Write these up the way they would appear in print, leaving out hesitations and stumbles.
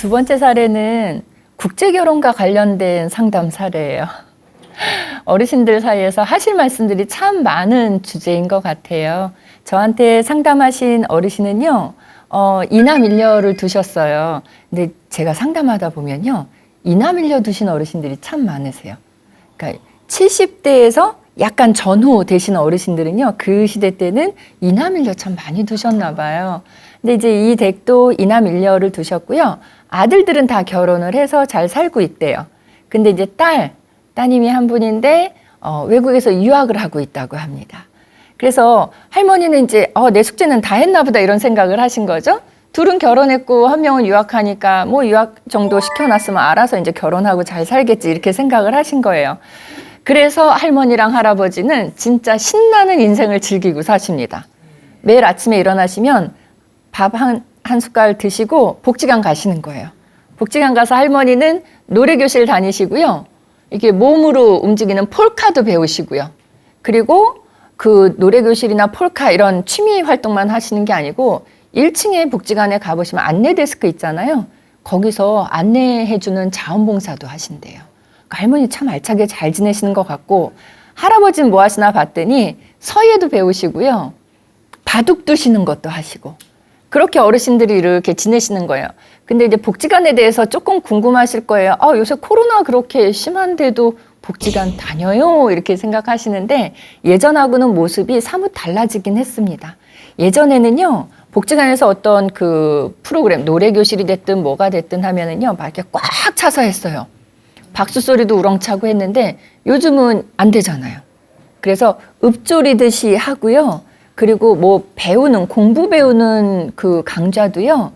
두 번째 사례는 국제결혼과 관련된 상담 사례예요. 어르신들 사이에서 하실 말씀들이 참 많은 주제인 것 같아요. 저한테 상담하신 어르신은요, 이남일녀를 두셨어요. 근데 제가 상담하다 보면요, 이남일녀 두신 어르신들이 참 많으세요. 그러니까 70대에서 약간 전후 되신 어르신들은요, 그 시대 때는 이남일녀 참 많이 두셨나 봐요. 근데 이제 이 댁도 이남일녀를 두셨고요. 아들들은 다 결혼을 해서 잘 살고 있대요. 근데 이제 따님이 한 분인데 외국에서 유학을 하고 있다고 합니다. 그래서 할머니는 이제 내 숙제는 다 했나 보다 이런 생각을 하신 거죠. 둘은 결혼했고 한 명은 유학하니까 뭐 유학 정도 시켜놨으면 알아서 이제 결혼하고 잘 살겠지 이렇게 생각을 하신 거예요. 그래서 할머니랑 할아버지는 진짜 신나는 인생을 즐기고 사십니다. 매일 아침에 일어나시면 밥 한 숟갈 드시고 복지관 가시는 거예요. 복지관 가서 할머니는 노래교실 다니시고요. 이게 몸으로 움직이는 폴카도 배우시고요. 그리고 그 노래교실이나 폴카 이런 취미 활동만 하시는 게 아니고 1층에 복지관에 가보시면 안내 데스크 있잖아요. 거기서 안내해주는 자원봉사도 하신대요. 그러니까 할머니 참 알차게 잘 지내시는 것 같고 할아버지는 뭐 하시나 봤더니 서예도 배우시고요. 바둑 두시는 것도 하시고 그렇게 어르신들이 이렇게 지내시는 거예요. 근데 이제 복지관에 대해서 조금 궁금하실 거예요. 요새 코로나 그렇게 심한데도 복지관 다녀요? 이렇게 생각하시는데 예전하고는 모습이 사뭇 달라지긴 했습니다. 예전에는요, 복지관에서 어떤 그 프로그램, 노래교실이 됐든 뭐가 됐든 하면은요, 막 이렇게 꽉 차서 했어요. 박수 소리도 우렁차고 했는데 요즘은 안 되잖아요. 그래서 읊조리듯이 하고요. 그리고 뭐 공부 배우는 그 강좌도요,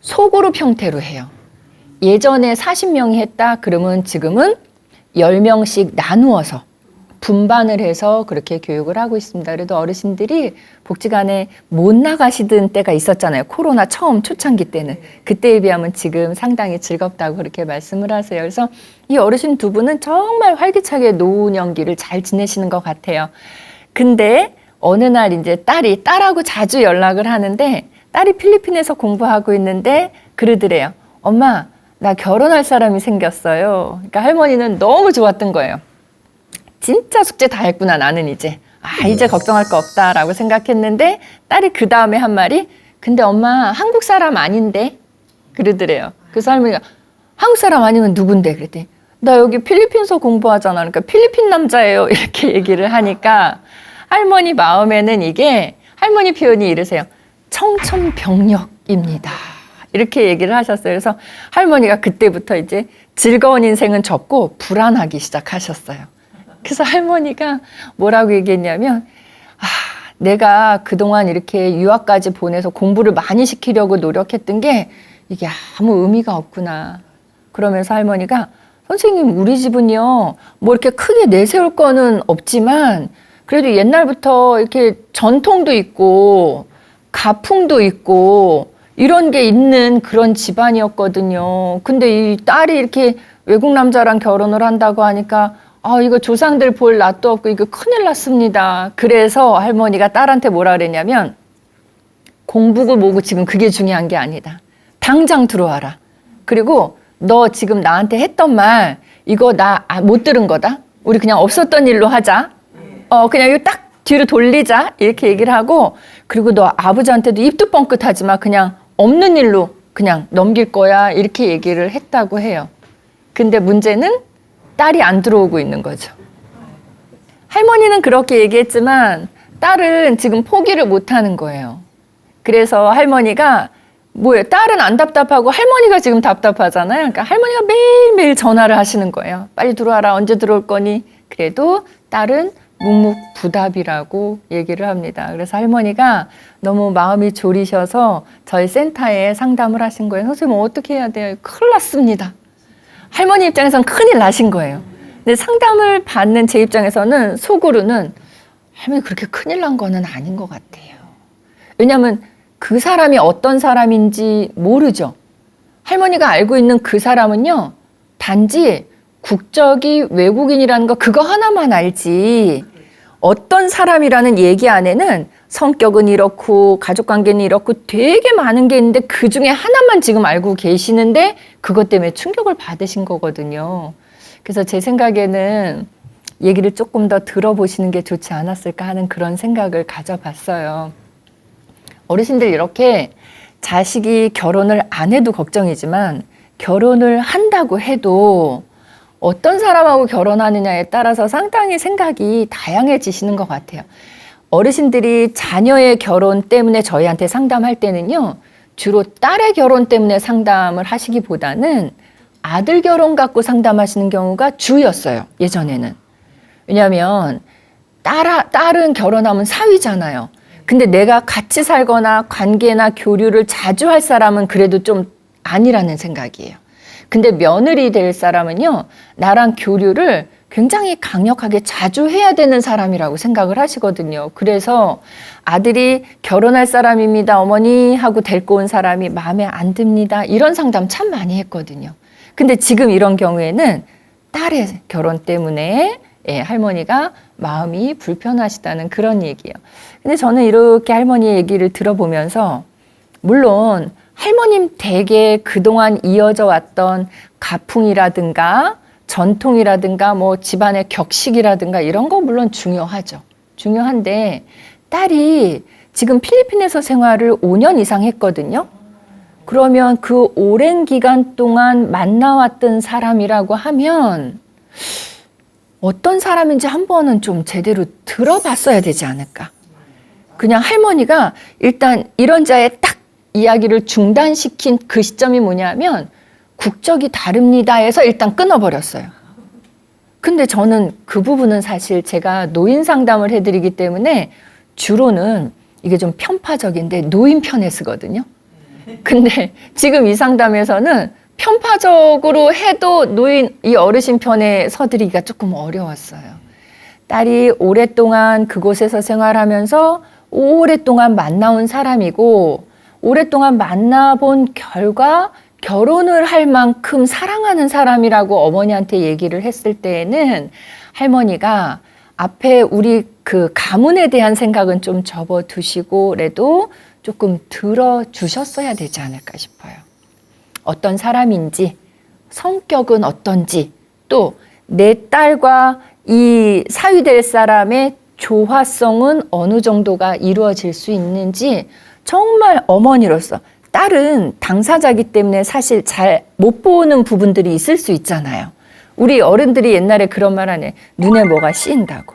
소그룹 형태로 해요. 예전에 40명이 했다 그러면 지금은 10명씩 나누어서 분반을 해서 그렇게 교육을 하고 있습니다. 그래도 어르신들이 복지관에 못 나가시던 때가 있었잖아요. 코로나 처음 초창기 때는. 그때에 비하면 지금 상당히 즐겁다고 그렇게 말씀을 하세요. 그래서 이 어르신 두 분은 정말 활기차게 노년기를 잘 지내시는 것 같아요. 근데 어느 날 이제 딸하고 자주 연락을 하는데 딸이 필리핀에서 공부하고 있는데 그러더래요. 엄마, 나 결혼할 사람이 생겼어요. 그러니까 할머니는 너무 좋았던 거예요. 진짜 숙제 다 했구나, 나는 이제. 이제 걱정할 거 없다라고 생각했는데 딸이 그 다음에 한 말이 근데 엄마 한국 사람 아닌데? 그러더래요. 그래서 할머니가 한국 사람 아니면 누군데? 그랬더니 나 여기 필리핀서 공부하잖아. 그러니까 필리핀 남자예요. 이렇게 얘기를 하니까 할머니 마음에는 이게 할머니 표현이 이러세요. 청천벽력입니다. 이렇게 얘기를 하셨어요. 그래서 할머니가 그때부터 이제 즐거운 인생은 접고 불안하기 시작하셨어요. 그래서 할머니가 뭐라고 얘기했냐면 내가 그동안 이렇게 유학까지 보내서 공부를 많이 시키려고 노력했던 게 이게 아무 의미가 없구나. 그러면서 할머니가 선생님 우리 집은요 뭐 이렇게 크게 내세울 거는 없지만 그래도 옛날부터 이렇게 전통도 있고 가풍도 있고 이런 게 있는 그런 집안이었거든요. 근데 이 딸이 이렇게 외국 남자랑 결혼을 한다고 하니까 이거 조상들 볼 낯도 없고 이거 큰일 났습니다. 그래서 할머니가 딸한테 뭐라 그랬냐면 공부고 뭐고 지금 그게 중요한 게 아니다. 당장 들어와라. 그리고 너 지금 나한테 했던 말 이거 나 못 들은 거다. 우리 그냥 없었던 일로 하자. 그냥 이거 딱 뒤로 돌리자. 이렇게 얘기를 하고 그리고 너 아버지한테도 입도 뻥끗하지 마. 그냥 없는 일로 그냥 넘길 거야. 이렇게 얘기를 했다고 해요. 근데 문제는 딸이 안 들어오고 있는 거죠. 할머니는 그렇게 얘기했지만 딸은 지금 포기를 못 하는 거예요. 그래서 할머니가 딸은 안 답답하고 할머니가 지금 답답하잖아요. 그러니까 할머니가 매일매일 전화를 하시는 거예요. 빨리 들어와라. 언제 들어올 거니? 그래도 딸은 묵묵부답이라고 얘기를 합니다. 그래서 할머니가 너무 마음이 졸이셔서 저희 센터에 상담을 하신 거예요. 선생님 어떻게 해야 돼요? 큰일 났습니다. 할머니 입장에서는 큰일 나신 거예요. 근데 상담을 받는 제 입장에서는 속으로는 할머니 그렇게 큰일 난 거는 아닌 것 같아요. 왜냐하면 그 사람이 어떤 사람인지 모르죠. 할머니가 알고 있는 그 사람은요. 단지 국적이 외국인이라는 거 그거 하나만 알지 어떤 사람이라는 얘기 안에는 성격은 이렇고 가족관계는 이렇고 되게 많은 게 있는데 그중에 하나만 지금 알고 계시는데 그것 때문에 충격을 받으신 거거든요. 그래서 제 생각에는 얘기를 조금 더 들어보시는 게 좋지 않았을까 하는 그런 생각을 가져봤어요. 어르신들 이렇게 자식이 결혼을 안 해도 걱정이지만 결혼을 한다고 해도 어떤 사람하고 결혼하느냐에 따라서 상당히 생각이 다양해지시는 것 같아요. 어르신들이 자녀의 결혼 때문에 저희한테 상담할 때는요, 주로 딸의 결혼 때문에 상담을 하시기보다는 아들 결혼 갖고 상담하시는 경우가 주였어요, 예전에는. 왜냐하면 딸은 결혼하면 사위잖아요. 근데 내가 같이 살거나 관계나 교류를 자주 할 사람은 그래도 좀 아니라는 생각이에요. 근데 며느리 될 사람은요, 나랑 교류를 굉장히 강력하게 자주 해야 되는 사람이라고 생각을 하시거든요. 그래서 아들이 결혼할 사람입니다, 어머니 하고 데리고 온 사람이 마음에 안 듭니다. 이런 상담 참 많이 했거든요. 근데 지금 이런 경우에는 딸의 결혼 때문에 할머니가 마음이 불편하시다는 그런 얘기예요. 근데 저는 이렇게 할머니의 얘기를 들어보면서 물론 할머님 댁에 그동안 이어져 왔던 가풍이라든가 전통이라든가 뭐 집안의 격식이라든가 이런 거 물론 중요하죠. 중요한데 딸이 지금 필리핀에서 생활을 5년 이상 했거든요. 그러면 그 오랜 기간 동안 만나왔던 사람이라고 하면 어떤 사람인지 한 번은 좀 제대로 들어봤어야 되지 않을까. 그냥 할머니가 일단 이런 자에 딱 이야기를 중단시킨 그 시점이 뭐냐면 국적이 다릅니다 해서 일단 끊어버렸어요. 근데 저는 그 부분은 사실 제가 노인 상담을 해드리기 때문에 주로는 이게 좀 편파적인데 노인 편에 쓰거든요. 근데 지금 이 상담에서는 편파적으로 해도 노인, 이 어르신 편에 서드리기가 조금 어려웠어요. 딸이 오랫동안 그곳에서 생활하면서 오랫동안 만나온 사람이고 오랫동안 만나본 결과 결혼을 할 만큼 사랑하는 사람이라고 어머니한테 얘기를 했을 때에는 할머니가 앞에 우리 그 가문에 대한 생각은 좀 접어두시고라도 조금 들어주셨어야 되지 않을까 싶어요. 어떤 사람인지, 성격은 어떤지, 또 내 딸과 이 사위될 사람의 조화성은 어느 정도가 이루어질 수 있는지 정말 어머니로서 딸은 당사자기 때문에 사실 잘 못 보는 부분들이 있을 수 있잖아요. 우리 어른들이 옛날에 그런 말 하네. 눈에 뭐가 씌인다고.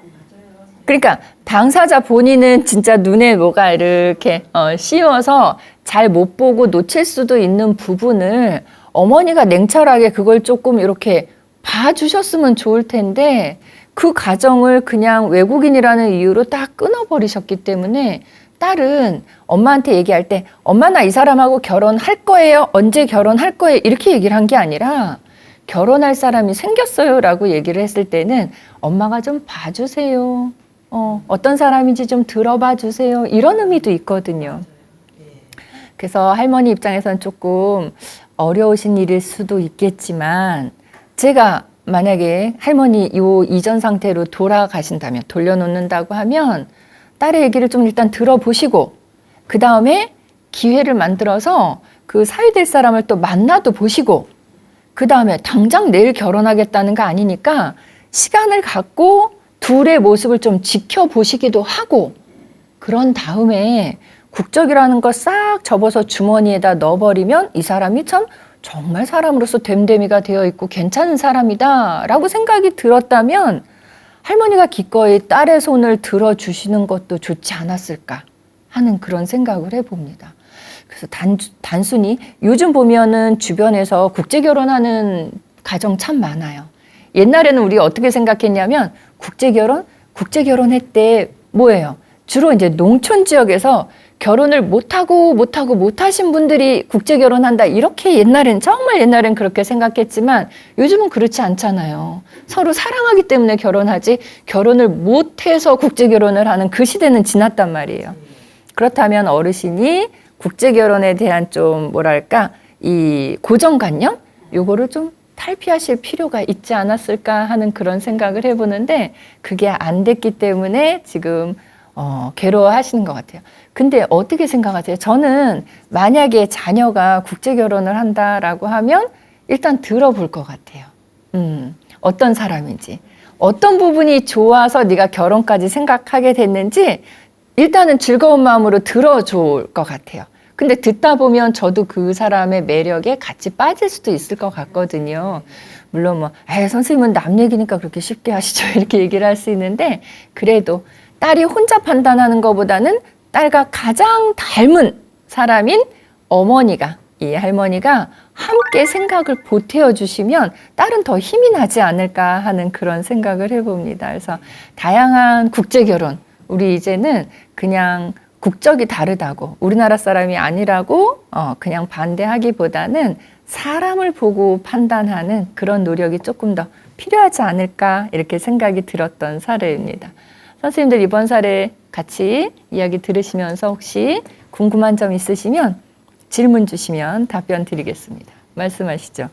그러니까 당사자 본인은 진짜 눈에 뭐가 이렇게 씌워서 잘 못 보고 놓칠 수도 있는 부분을 어머니가 냉철하게 그걸 조금 이렇게 봐주셨으면 좋을 텐데 그 가정을 그냥 외국인이라는 이유로 딱 끊어버리셨기 때문에 딸은 엄마한테 얘기할 때 엄마 나 이 사람하고 결혼할 거예요. 언제 결혼할 거예요. 이렇게 얘기를 한 게 아니라 결혼할 사람이 생겼어요 라고 얘기를 했을 때는 엄마가 좀 봐주세요. 어떤 사람인지 좀 들어봐 주세요. 이런 의미도 있거든요. 그래서 할머니 입장에서는 조금 어려우신 일일 수도 있겠지만 제가 만약에 할머니 요 이전 상태로 돌아가신다면 돌려놓는다고 하면 딸의 얘기를 좀 일단 들어보시고 그 다음에 기회를 만들어서 그 사위될 사람을 또 만나도 보시고 그 다음에 당장 내일 결혼하겠다는 거 아니니까 시간을 갖고 둘의 모습을 좀 지켜보시기도 하고 그런 다음에 국적이라는 거 싹 접어서 주머니에다 넣어버리면 이 사람이 참 정말 사람으로서 됨됨이가 되어 있고 괜찮은 사람이다 라고 생각이 들었다면 할머니가 기꺼이 딸의 손을 들어주시는 것도 좋지 않았을까 하는 그런 생각을 해봅니다. 그래서 단순히 요즘 보면은 주변에서 국제결혼하는 가정 참 많아요. 옛날에는 우리 어떻게 생각했냐면 국제결혼했대 뭐예요? 주로 이제 농촌 지역에서 결혼을 못하신 분들이 국제결혼한다. 이렇게 정말 옛날엔 그렇게 생각했지만 요즘은 그렇지 않잖아요. 서로 사랑하기 때문에 결혼하지 결혼을 못해서 국제결혼을 하는 그 시대는 지났단 말이에요. 그렇다면 어르신이 국제결혼에 대한 좀 뭐랄까 이 고정관념? 요거를 좀 탈피하실 필요가 있지 않았을까 하는 그런 생각을 해보는데 그게 안 됐기 때문에 지금 괴로워하시는 것 같아요. 근데 어떻게 생각하세요? 저는 만약에 자녀가 국제 결혼을 한다라고 하면 일단 들어볼 것 같아요. 어떤 사람인지, 어떤 부분이 좋아서 네가 결혼까지 생각하게 됐는지 일단은 즐거운 마음으로 들어줄 것 같아요. 근데 듣다 보면 저도 그 사람의 매력에 같이 빠질 수도 있을 것 같거든요. 물론 뭐, 선생님은 남 얘기니까 그렇게 쉽게 하시죠. 이렇게 얘기를 할 수 있는데, 그래도 딸이 혼자 판단하는 것보다는 딸과 가장 닮은 사람인 어머니가, 이 할머니가 함께 생각을 보태어 주시면 딸은 더 힘이 나지 않을까 하는 그런 생각을 해봅니다. 그래서 다양한 국제 결혼, 우리 이제는 그냥 국적이 다르다고, 우리나라 사람이 아니라고 그냥 반대하기보다는 사람을 보고 판단하는 그런 노력이 조금 더 필요하지 않을까 이렇게 생각이 들었던 사례입니다. 선생님들 이번 사례 같이 이야기 들으시면서 혹시 궁금한 점 있으시면 질문 주시면 답변 드리겠습니다. 말씀하시죠.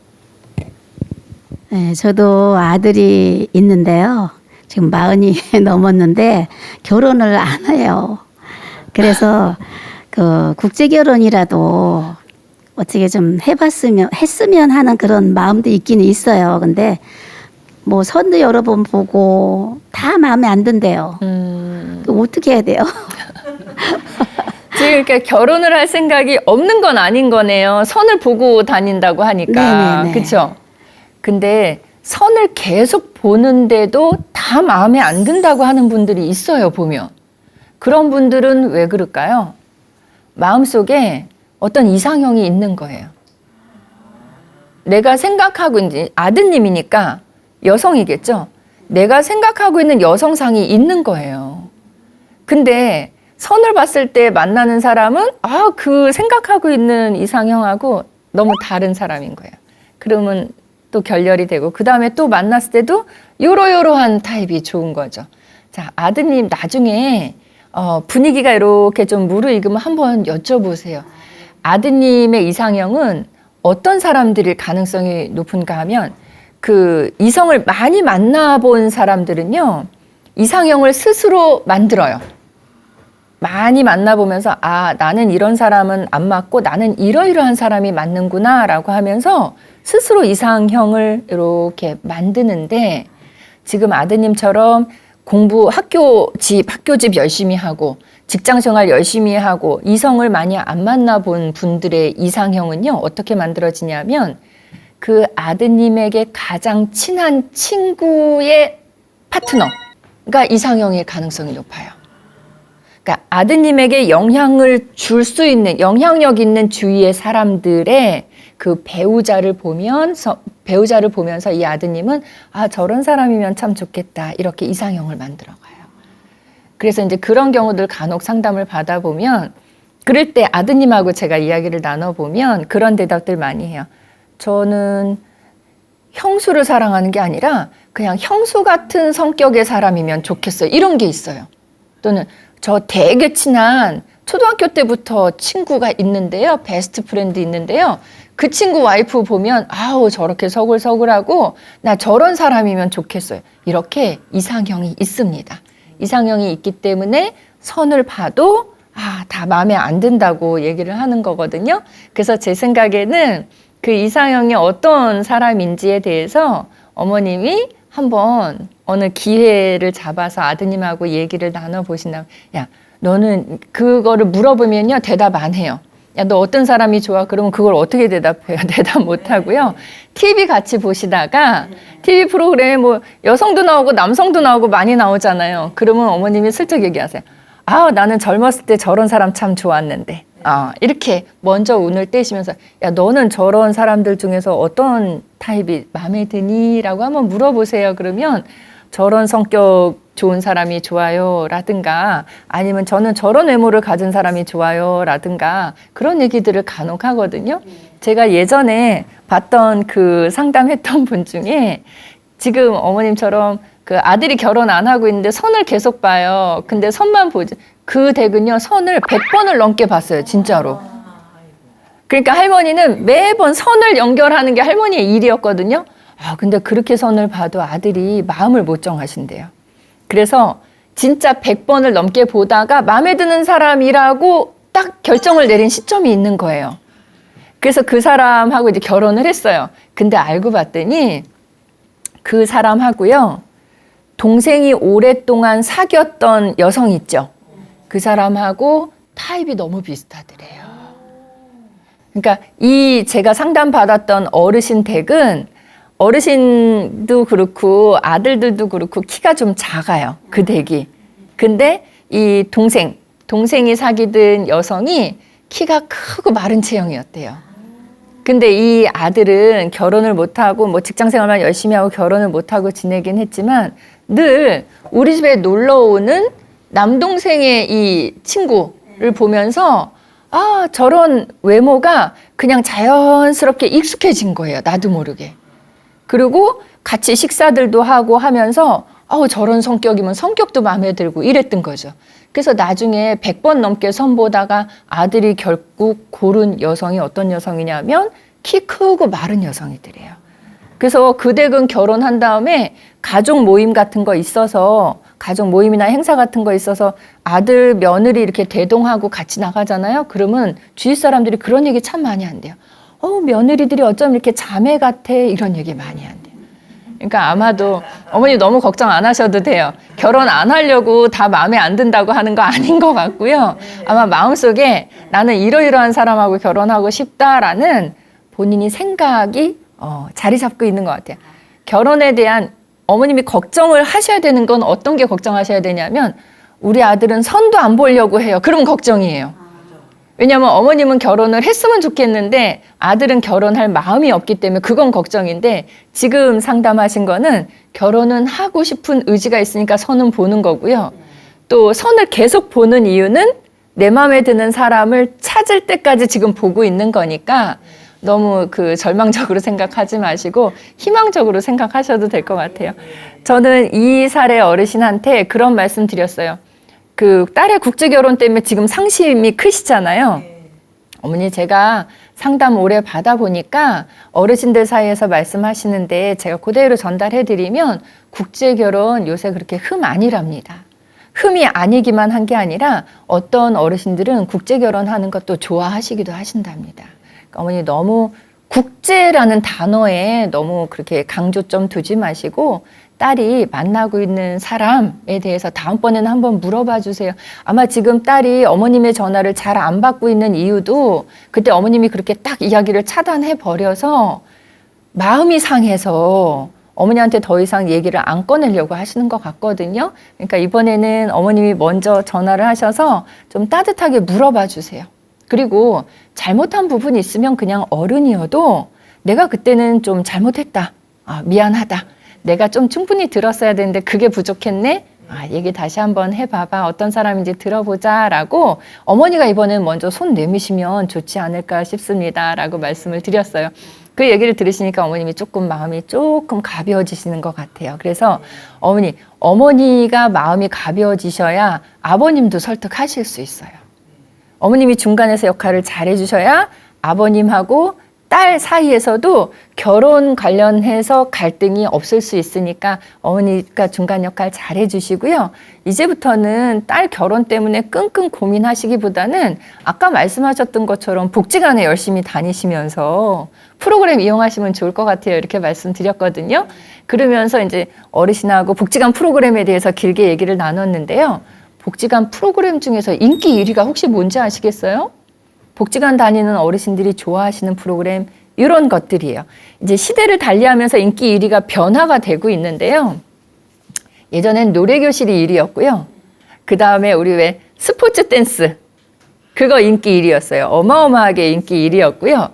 네, 저도 아들이 있는데요. 지금 40이 넘었는데 결혼을 안 해요. 그래서 그 국제 결혼이라도 어떻게 좀 했으면 하는 그런 마음도 있기는 있어요. 근데 뭐 선도 여러 번 보고 다 마음에 안 든대요. 어떻게 해야 돼요? 지금 이렇게 결혼을 할 생각이 없는 건 아닌 거네요. 선을 보고 다닌다고 하니까. 그렇죠? 근데 선을 계속 보는데도 다 마음에 안 든다고 하는 분들이 있어요, 보면. 그런 분들은 왜 그럴까요? 마음속에 어떤 이상형이 있는 거예요. 내가 생각하고 이제 아드님이니까 여성이겠죠? 내가 생각하고 있는 여성상이 있는 거예요. 근데 선을 봤을 때 만나는 사람은 그 생각하고 있는 이상형하고 너무 다른 사람인 거예요. 그러면 또 결렬이 되고 그 다음에 또 만났을 때도 요러요러한 타입이 좋은 거죠. 자, 아드님 나중에 분위기가 이렇게 좀 무르익으면 한번 여쭤보세요. 아드님의 이상형은 어떤 사람들일 가능성이 높은가 하면 그 이성을 많이 만나본 사람들은요, 이상형을 스스로 만들어요. 많이 만나보면서 나는 이런 사람은 안 맞고 나는 이러이러한 사람이 맞는구나 라고 하면서 스스로 이상형을 이렇게 만드는데, 지금 아드님처럼 학교집 열심히 하고 직장생활 열심히 하고 이성을 많이 안 만나본 분들의 이상형은요, 어떻게 만들어지냐면 그 아드님에게 가장 친한 친구의 파트너가 이상형일 가능성이 높아요. 그러니까 아드님에게 영향을 줄 수 있는, 영향력 있는 주위의 사람들의 그 배우자를 보면서 이 아드님은 저런 사람이면 참 좋겠다 이렇게 이상형을 만들어가요. 그래서 이제 그런 경우들 간혹 상담을 받아보면, 그럴 때 아드님하고 제가 이야기를 나눠보면 그런 대답들 많이 해요. 저는 형수를 사랑하는 게 아니라 그냥 형수 같은 성격의 사람이면 좋겠어요. 이런 게 있어요. 또는 저 되게 친한 초등학교 때부터 친구가 있는데요. 베스트 프렌드 있는데요. 그 친구 와이프 보면 저렇게 서글서글하고 나 저런 사람이면 좋겠어요. 이렇게 이상형이 있습니다. 이상형이 있기 때문에 선을 봐도 다 마음에 안 든다고 얘기를 하는 거거든요. 그래서 제 생각에는 그 이상형이 어떤 사람인지에 대해서 어머님이 한번 어느 기회를 잡아서 아드님하고 얘기를 나눠보신다면, 너는 그거를 물어보면요, 대답 안 해요. 너 어떤 사람이 좋아? 그러면 그걸 어떻게 대답해요? 대답 못 하고요. TV 같이 보시다가 TV 프로그램에 뭐 여성도 나오고 남성도 나오고 많이 나오잖아요. 그러면 어머님이 슬쩍 얘기하세요. 나는 젊었을 때 저런 사람 참 좋았는데. 이렇게 먼저 운을 떼시면서 너는 저런 사람들 중에서 어떤 타입이 마음에 드니? 라고 한번 물어보세요. 그러면 저런 성격 좋은 사람이 좋아요 라든가, 아니면 저는 저런 외모를 가진 사람이 좋아요 라든가, 그런 얘기들을 간혹 하거든요. 제가 예전에 봤던 그 상담했던 분 중에 지금 어머님처럼 그 아들이 결혼 안 하고 있는데 선을 계속 봐요. 근데 선만 보지, 그 댁은요 선을 100번을 넘게 봤어요. 진짜로. 그러니까 할머니는 매번 선을 연결하는 게 할머니의 일이었거든요. 근데 그렇게 선을 봐도 아들이 마음을 못 정하신대요. 그래서 진짜 100번을 넘게 보다가 마음에 드는 사람이라고 딱 결정을 내린 시점이 있는 거예요. 그래서 그 사람하고 이제 결혼을 했어요. 근데 알고 봤더니 그 사람하고요, 동생이 오랫동안 사귀었던 여성 있죠. 그 사람하고 타입이 너무 비슷하더래요. 그러니까 이 제가 상담받았던 어르신 댁은 어르신도 그렇고 아들들도 그렇고 키가 좀 작아요. 그 댁이. 근데 이 동생이 사귀던 여성이 키가 크고 마른 체형이었대요. 근데 이 아들은 결혼을 못하고 뭐 직장 생활만 열심히 하고 결혼을 못하고 지내긴 했지만 늘 우리 집에 놀러 오는 남동생의 이 친구를 보면서 아, 저런 외모가 그냥 자연스럽게 익숙해진 거예요. 나도 모르게. 그리고 같이 식사들도 하고 하면서 저런 성격이면 성격도 마음에 들고 이랬던 거죠. 그래서 나중에 100번 넘게 선보다가 아들이 결국 고른 여성이 어떤 여성이냐면 키 크고 마른 여성이더래요. 그래서 그 댁은 결혼한 다음에 가족 모임 같은 거 있어서 가족 모임이나 행사 같은 거 있어서 아들 며느리 이렇게 대동하고 같이 나가잖아요. 그러면 주위 사람들이 그런 얘기 참 많이 한대요. 며느리들이 어쩜 이렇게 자매 같아 이런 얘기 많이 한대요. 그러니까 아마도 어머니 너무 걱정 안 하셔도 돼요. 결혼 안 하려고 다 마음에 안 든다고 하는 거 아닌 것 같고요. 아마 마음속에 나는 이러이러한 사람하고 결혼하고 싶다라는 본인이 생각이 자리 잡고 있는 것 같아요. 결혼에 대한 어머님이 걱정을 하셔야 되는 건 어떤 게 걱정하셔야 되냐면 우리 아들은 선도 안 보려고 해요. 그럼 걱정이에요. 왜냐하면 어머님은 결혼을 했으면 좋겠는데 아들은 결혼할 마음이 없기 때문에 그건 걱정인데 지금 상담하신 거는 결혼은 하고 싶은 의지가 있으니까 선은 보는 거고요. 또 선을 계속 보는 이유는 내 마음에 드는 사람을 찾을 때까지 지금 보고 있는 거니까 너무 절망적으로 생각하지 마시고 희망적으로 생각하셔도 될 것 같아요. 저는 이 사례 어르신한테 그런 말씀 드렸어요. 딸의 국제결혼 때문에 지금 상심이 크시잖아요. 어머니 제가 상담 오래 받아보니까 어르신들 사이에서 말씀하시는데 제가 그대로 전달해드리면 국제결혼 요새 그렇게 흠 아니랍니다. 흠이 아니기만 한 게 아니라 어떤 어르신들은 국제결혼하는 것도 좋아하시기도 하신답니다. 그러니까 어머니 너무 국제라는 단어에 너무 그렇게 강조점 두지 마시고 딸이 만나고 있는 사람에 대해서 다음번에는 한번 물어봐 주세요. 아마 지금 딸이 어머님의 전화를 잘 안 받고 있는 이유도 그때 어머님이 그렇게 딱 이야기를 차단해 버려서 마음이 상해서 어머니한테 더 이상 얘기를 안 꺼내려고 하시는 것 같거든요. 그러니까 이번에는 어머님이 먼저 전화를 하셔서 좀 따뜻하게 물어봐 주세요. 그리고 잘못한 부분이 있으면 그냥 어른이어도 내가 그때는 좀 잘못했다. 미안하다. 내가 좀 충분히 들었어야 되는데 그게 부족했네. 얘기 다시 한번 해봐봐. 어떤 사람인지 들어보자. 라고 어머니가 이번엔 먼저 손 내미시면 좋지 않을까 싶습니다. 라고 말씀을 드렸어요. 그 얘기를 들으시니까 어머님이 마음이 조금 가벼워지시는 것 같아요. 그래서 어머니가 마음이 가벼워지셔야 아버님도 설득하실 수 있어요. 어머님이 중간에서 역할을 잘 해주셔야 아버님하고 딸 사이에서도 결혼 관련해서 갈등이 없을 수 있으니까 어머니가 중간 역할 잘 해주시고요. 이제부터는 딸 결혼 때문에 끙끙 고민하시기보다는 아까 말씀하셨던 것처럼 복지관에 열심히 다니시면서 프로그램 이용하시면 좋을 것 같아요. 이렇게 말씀드렸거든요. 그러면서 이제 어르신하고 복지관 프로그램에 대해서 길게 얘기를 나눴는데요. 복지관 프로그램 중에서 인기 1위가 혹시 뭔지 아시겠어요? 복지관 다니는 어르신들이 좋아하시는 프로그램 이런 것들이에요. 이제 시대를 달리하면서 인기 1위가 변화가 되고 있는데요. 예전엔 노래교실이 1위였고요. 그 다음에 우리 왜 스포츠 댄스 그거 인기 1위였어요. 어마어마하게 인기 1위였고요.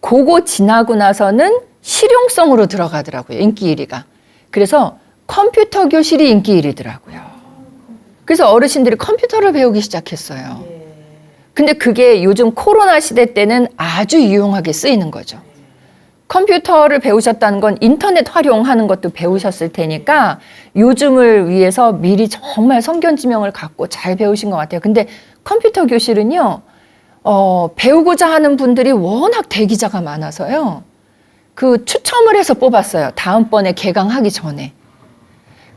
그거 지나고 나서는 실용성으로 들어가더라고요. 인기 1위가. 그래서 컴퓨터 교실이 인기 1위더라고요. 그래서 어르신들이 컴퓨터를 배우기 시작했어요. 근데 그게 요즘 코로나 시대 때는 아주 유용하게 쓰이는 거죠. 컴퓨터를 배우셨다는 건 인터넷 활용하는 것도 배우셨을 테니까 요즘을 위해서 미리 정말 성견지명을 갖고 잘 배우신 것 같아요. 근데 컴퓨터 교실은요, 배우고자 하는 분들이 워낙 대기자가 많아서요. 추첨을 해서 뽑았어요. 다음번에 개강하기 전에.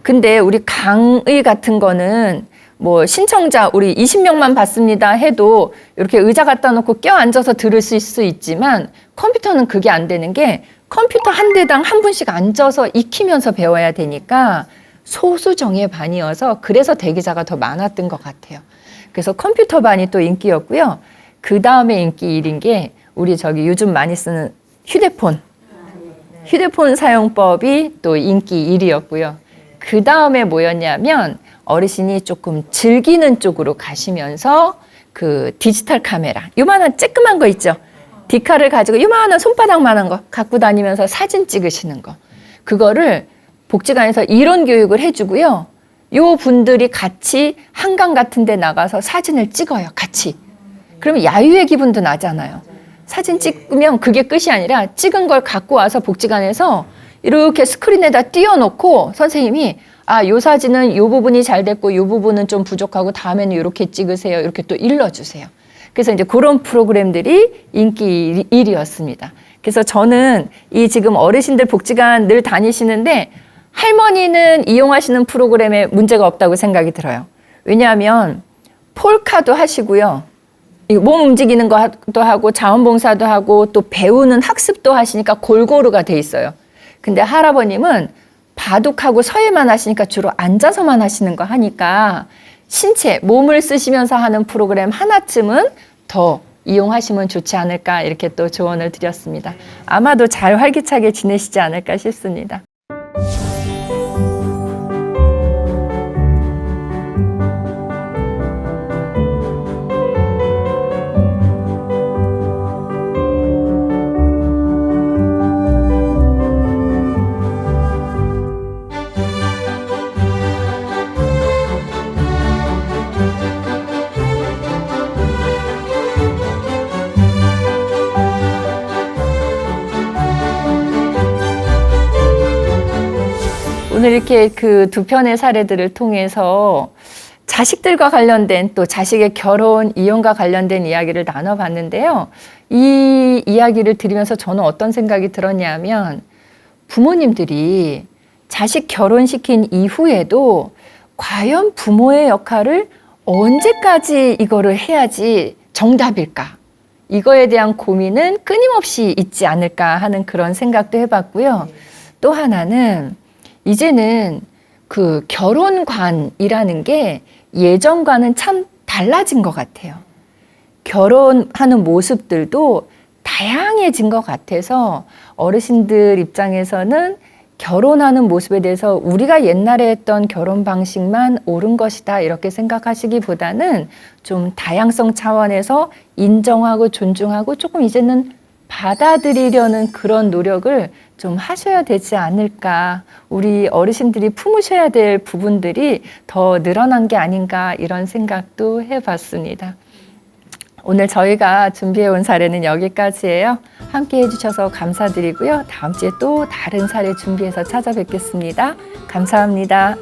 근데 우리 강의 같은 거는 뭐 신청자 우리 20명만 받습니다 해도 이렇게 의자 갖다 놓고 껴앉아서 들으실 수 있지만 컴퓨터는 그게 안 되는 게 컴퓨터 한 대당 한 분씩 앉아서 익히면서 배워야 되니까 소수정예 반이어서 그래서 대기자가 더 많았던 것 같아요. 그래서 컴퓨터 반이 또 인기였고요. 그 다음에 인기 1인 게 우리 저기 요즘 많이 쓰는 휴대폰 사용법이 또 인기 1위였고요. 그 다음에 뭐였냐면 어르신이 조금 즐기는 쪽으로 가시면서 그 디지털 카메라, 요만한 쬐끄만 거 있죠. 디카를 가지고 요만한 손바닥만한 거 갖고 다니면서 사진 찍으시는 거. 그거를 복지관에서 이론 교육을 해주고요. 요 분들이 같이 한강 같은 데 나가서 사진을 찍어요. 같이. 그러면 야유의 기분도 나잖아요. 사진 찍으면 그게 끝이 아니라 찍은 걸 갖고 와서 복지관에서 이렇게 스크린에다 띄워놓고 선생님이 요 사진은 요 부분이 잘 됐고 요 부분은 좀 부족하고 다음에는 이렇게 찍으세요. 이렇게 또 일러주세요. 그래서 이제 그런 프로그램들이 인기 1위였습니다. 그래서 저는 이 지금 어르신들 복지관 늘 다니시는데 할머니는 이용하시는 프로그램에 문제가 없다고 생각이 들어요. 왜냐하면 폴카도 하시고요. 몸 움직이는 것도 하고 자원봉사도 하고 또 배우는 학습도 하시니까 골고루가 돼 있어요. 근데 할아버님은 바둑하고 서예만 하시니까 주로 앉아서만 하시는 거 하니까 신체, 몸을 쓰시면서 하는 프로그램 하나쯤은 더 이용하시면 좋지 않을까 이렇게 또 조언을 드렸습니다. 아마도 잘 활기차게 지내시지 않을까 싶습니다. 오늘 이렇게 그 두 편의 사례들을 통해서 자식들과 관련된 또 자식의 결혼, 이혼과 관련된 이야기를 나눠봤는데요. 이 이야기를 들으면서 저는 어떤 생각이 들었냐면 부모님들이 자식 결혼시킨 이후에도 과연 부모의 역할을 언제까지 이거를 해야지 정답일까? 이거에 대한 고민은 끊임없이 있지 않을까 하는 그런 생각도 해봤고요. 또 하나는 이제는 그 결혼관이라는 게 예전과는 참 달라진 것 같아요. 결혼하는 모습들도 다양해진 것 같아서 어르신들 입장에서는 결혼하는 모습에 대해서 우리가 옛날에 했던 결혼 방식만 옳은 것이다 이렇게 생각하시기보다는 좀 다양성 차원에서 인정하고 존중하고 조금 이제는 받아들이려는 그런 노력을 좀 하셔야 되지 않을까. 우리 어르신들이 품으셔야 될 부분들이 더 늘어난 게 아닌가 이런 생각도 해봤습니다. 오늘 저희가 준비해온 사례는 여기까지예요. 함께 해주셔서 감사드리고요. 다음 주에 또 다른 사례 준비해서 찾아뵙겠습니다. 감사합니다.